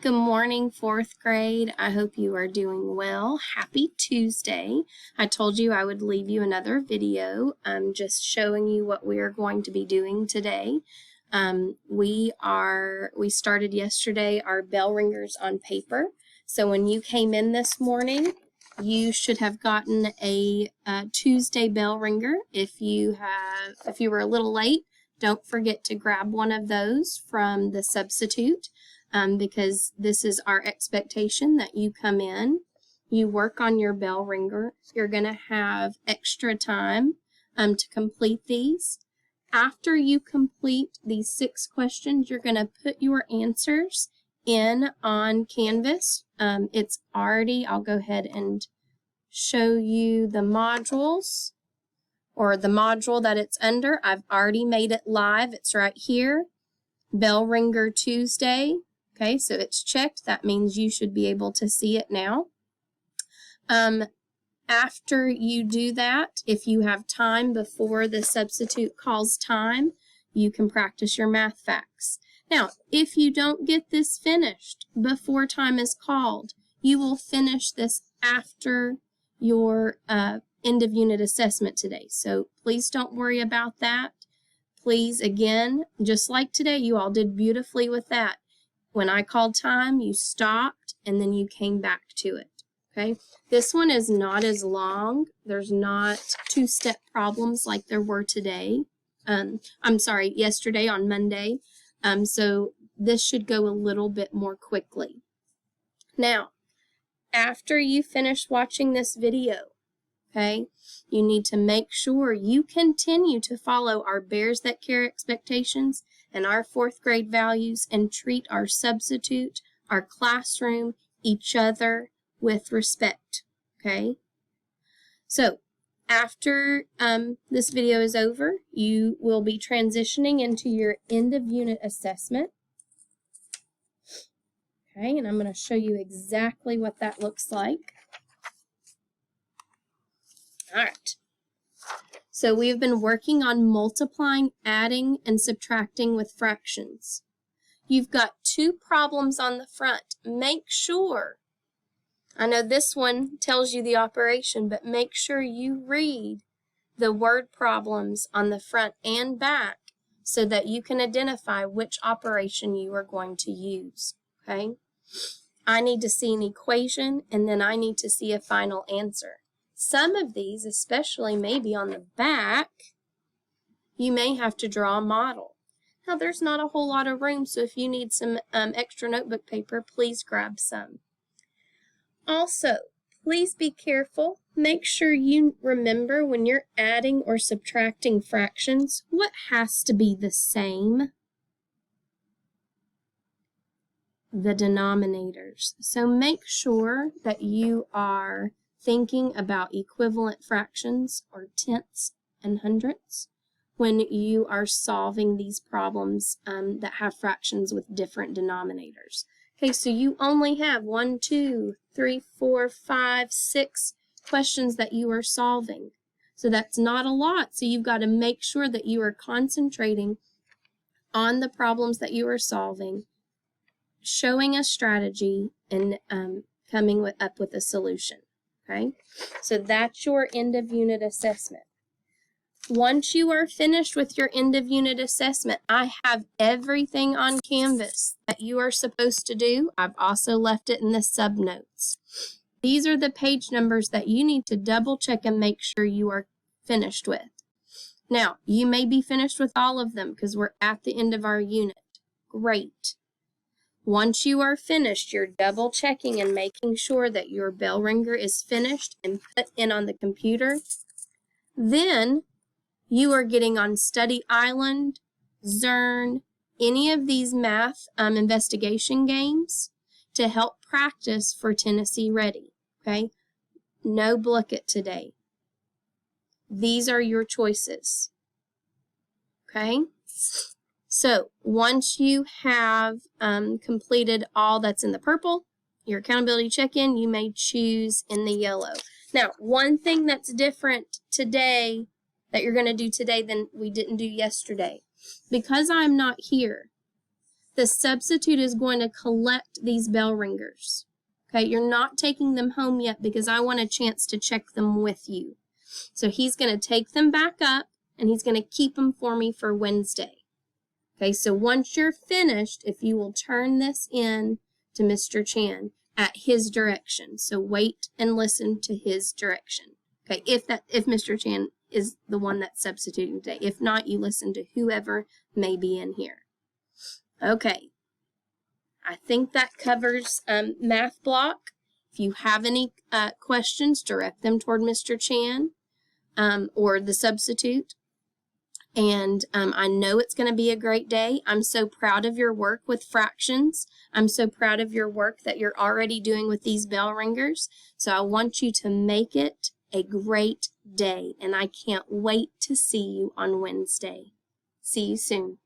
Good morning, fourth grade. I hope you are doing well. Happy Tuesday. I told you I would leave you another video just showing you what we are going to be doing today. We started yesterday our bell ringers on paper. So when you came in this morning, you should have gotten a Tuesday bell ringer. If you were a little late, don't forget to grab one of those from the substitute. Because this is our expectation that you come in, you work on your bell ringer. You're going to have extra time to complete these. After you complete these 6 questions, you're going to put your answers in on Canvas. It's already, I'll go ahead and show you the modules or the module that it's under. I've already made it live. It's right here, Bell Ringer Tuesday. Okay, so it's checked. That means you should be able to see it now. After you do that, if you have time before the substitute calls time, you can practice your math facts. Now, if you don't get this finished before time is called, you will finish this after your end of unit assessment today. So please don't worry about that. Please, again, just like today, you all did beautifully with that. When I called time, you stopped and then you came back to it, okay? This one is not as long. There's not 2-step problems like there were today. Yesterday on Monday. So this should go a little bit more quickly. Now, after you finish watching this video, okay, you need to make sure you continue to follow our Bears That Care expectations and our 4th grade values and treat our substitute, our classroom, each other with respect, okay? So after this video is over, you will be transitioning into your end of unit assessment. Okay, and I'm going to show you exactly what that looks like. All right. So we've been working on multiplying, adding, and subtracting with fractions. You've got 2 problems on the front. Make sure, I know this one tells you the operation, but make sure you read the word problems on the front and back so that you can identify which operation you are going to use, okay? I need to see an equation, and then I need to see a final answer. Some of these, especially maybe on the back, you may have to draw a model. Now, there's not a whole lot of room, so if you need some extra notebook paper, please grab some. Also, please be careful. Make sure you remember when you're adding or subtracting fractions, what has to be the same? The denominators. So make sure that you are thinking about equivalent fractions or tenths and hundredths when you are solving these problems that have fractions with different denominators. Okay, so you only have 1, 2, 3, 4, 5, 6 questions that you are solving. So that's not a lot. So you've got to make sure that you are concentrating on the problems that you are solving, showing a strategy, and coming up with a solution. Okay, so that's your end of unit assessment. Once you are finished with your end of unit assessment, I have everything on Canvas that you are supposed to do. I've also left it in the subnotes. These are the page numbers that you need to double check and make sure you are finished with. Now, you may be finished with all of them because we're at the end of our unit. Great. Once you are finished, you're double checking and making sure that your bell ringer is finished and put in on the computer. Then you are getting on Study Island, Zern, any of these math investigation games to help practice for Tennessee Ready. Okay? No Blooket today. These are your choices. Okay? So once you have completed all that's in the purple, your accountability check-in, you may choose in the yellow. Now, one thing that's different today that you're going to do today than we didn't do yesterday, because I'm not here, The substitute is going to collect these bell ringers. Okay, you're not taking them home yet because I want a chance to check them with you. So he's going to take them back up and he's going to keep them for me for Wednesday. Okay, so once you're finished, if you will turn this in to Mr. Chan at his direction. So wait and listen to his direction. Okay, if Mr. Chan is the one that's substituting today. If not, you listen to whoever may be in here. Okay, I think that covers math block. If you have any questions, direct them toward Mr. Chan or the substitute. And I know it's going to be a great day. I'm so proud of your work with fractions. I'm so proud of your work that you're already doing with these bell ringers. So I want you to make it a great day. And I can't wait to see you on Wednesday. See you soon.